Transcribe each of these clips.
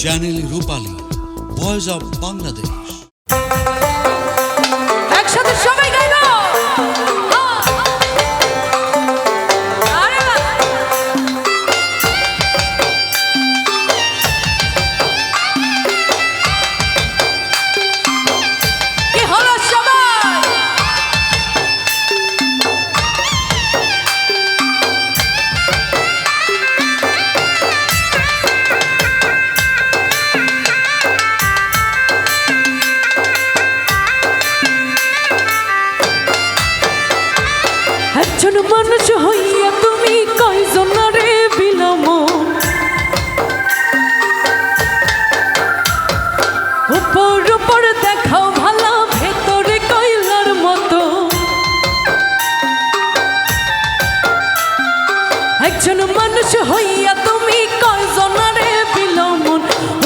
Channel Rupali, voice of Bangladesh. একসাথে সবাই গাইবো। কি হলো সবাই? একজন মানুষ হইয়া তুমি কয়জনারে বিলাম, উপর উপর দেখাও ভালা, ভেতরে কয়লার মতো। একজন মানুষ হইয়া তুমি কয়জনারে বিলাম,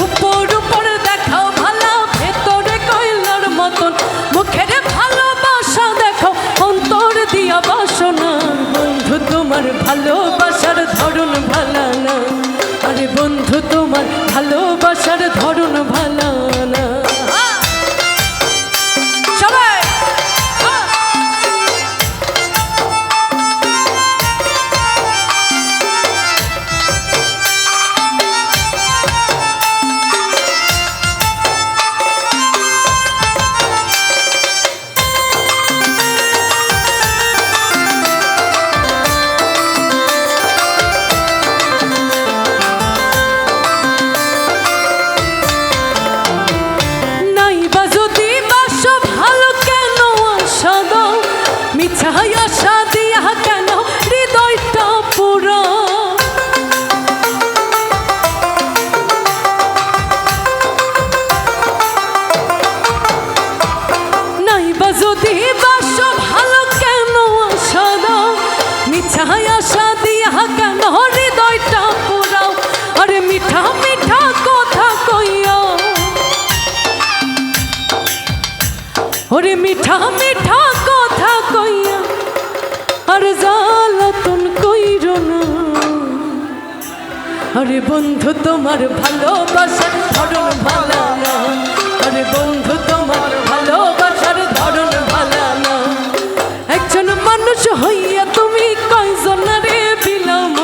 উপর উপর দেখাও ভালা, ভেতরে কয়লার মতন। মুখের ভালোবাসা দেখো, অন্তর দিয়া বাসনা। বন্ধু তোমার ভালোবাসার ধরন ভালা না, আরে বন্ধু তোমার ভালোবাসার ধরন ভালা না। সবাই মিছাই আশা দিয়া কেন হৃদয়টা পুরো। নাইবা যদি বাসো ভালো কেন আশা দাও, মিছাই আশা দিয়া কেন হৃদয়টা পুরাও। আরে মিঠা মিঠা কথা কইয়া, ওরে মিঠা মিঠা কথা কইয়া আর জ্বালাতন কইরো না। আরে বন্ধু তোমার ভালোবাসার ধরন ভালা না, আরে বন্ধু তোমার ভালোবাসার ধরন ভালা না। একজন মানুষ হইয়া তুমি কয়জনারে বিলাম,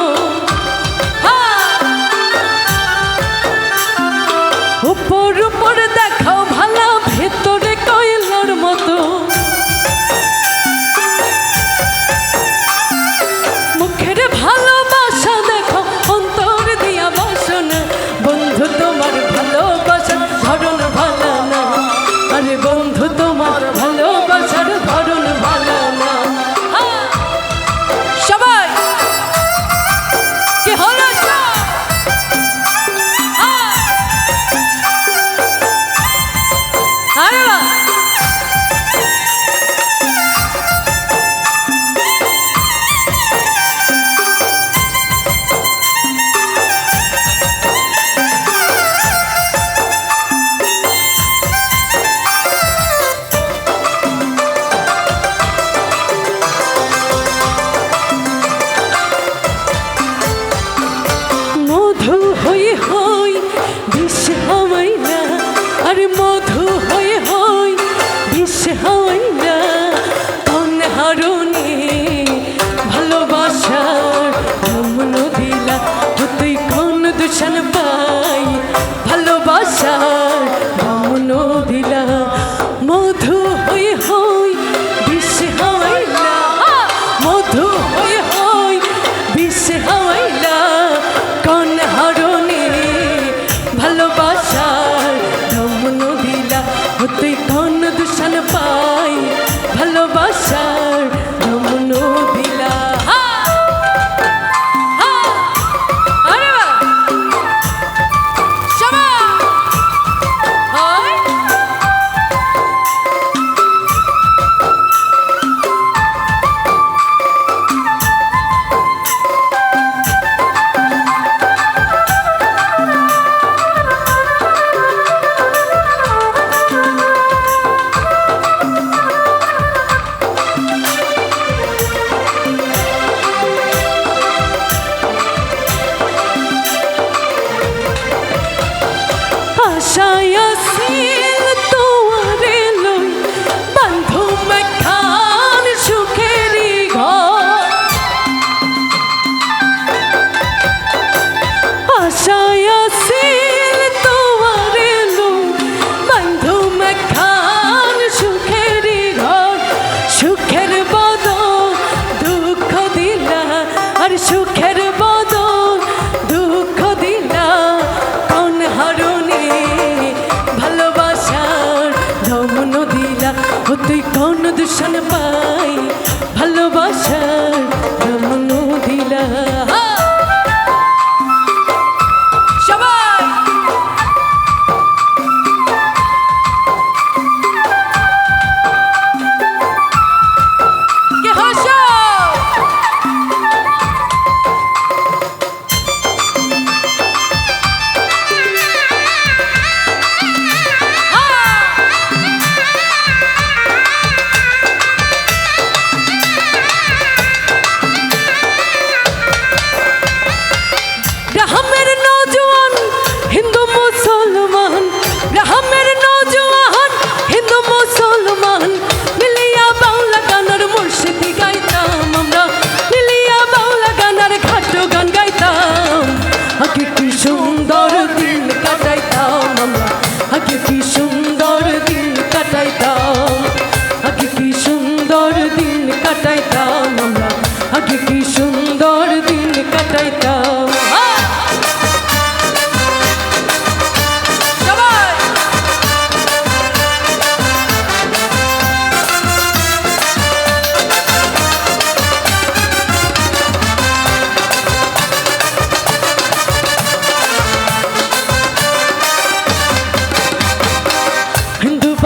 উপর উপর দেখাও ভালা, ভেতরে কয়লার মতো। মুখের ভালোবাসা দেখো, অন্তর দিয়া বাসনা। বন্ধু তোমার ভালোবাসার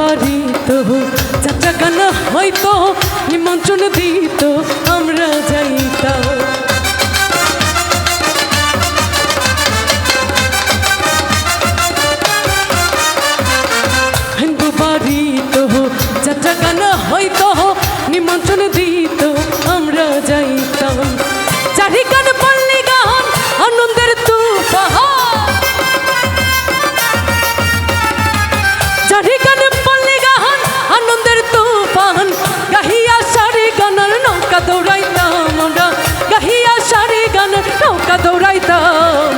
বাড়িত চাচা গানা হয়তো নিমন্ত্রণ দিত আমরা যাইতাম হিন্দু বাড়িত চাচা গানা হয়তো নিমন্ত্রণ দিত আমরা যাইতাম চারি গান পল্লী গান আনন্দের তুফান চারি গান পল্লী গান আনন্দের তুফান গাহিয়া সারি গানের নৌকা দৌড়াইতাম আমরা গাহিয়া সারি গানের নৌকা দৌড়াইতাম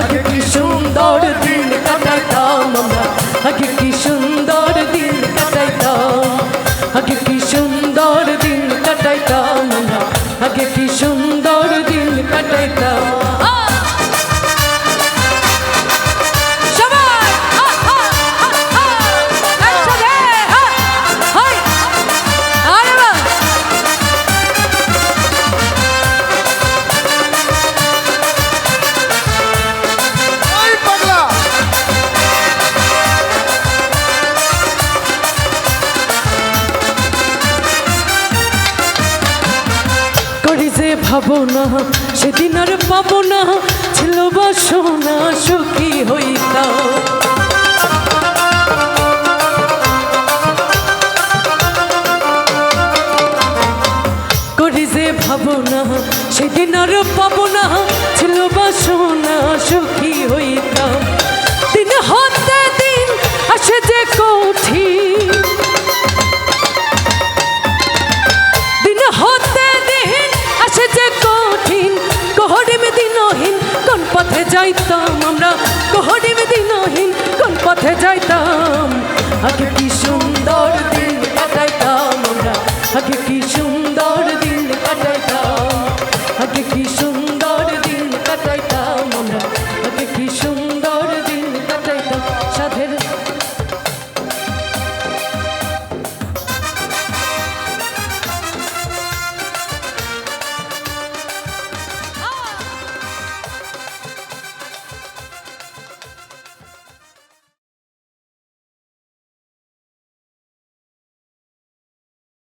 আগে কি সুন্দর দিন কাটাইতাম আমরা আগে কি সুন্দর দিন কাটাইতাম আগে কি সুন্দর দিন কাটাইতাম আমরা আগে কি সুন্দর দিন কাটাইতাম সবাই একসাথে হাই আরে বাহ ওই পাগলা করি যে ভাবনা সেদিন আর পাবো না ছিল বাসনা সুখী হইতাম করি যে ভাবনা সেদিন আর পাবো না ছিল বাসনা সুখী হইতাম দিন হতে দিন আসে যে কঠিন দিন হতে দিন আসে যে কঠিন কোহরিম দিনহীন কোন পথে যাইতাম আমরা কোহরিম দিনহীন কোন পথে যাইতাম আগে কি সুন্দর দিন কাটাইতাম আমরা আগে কি সুন্দর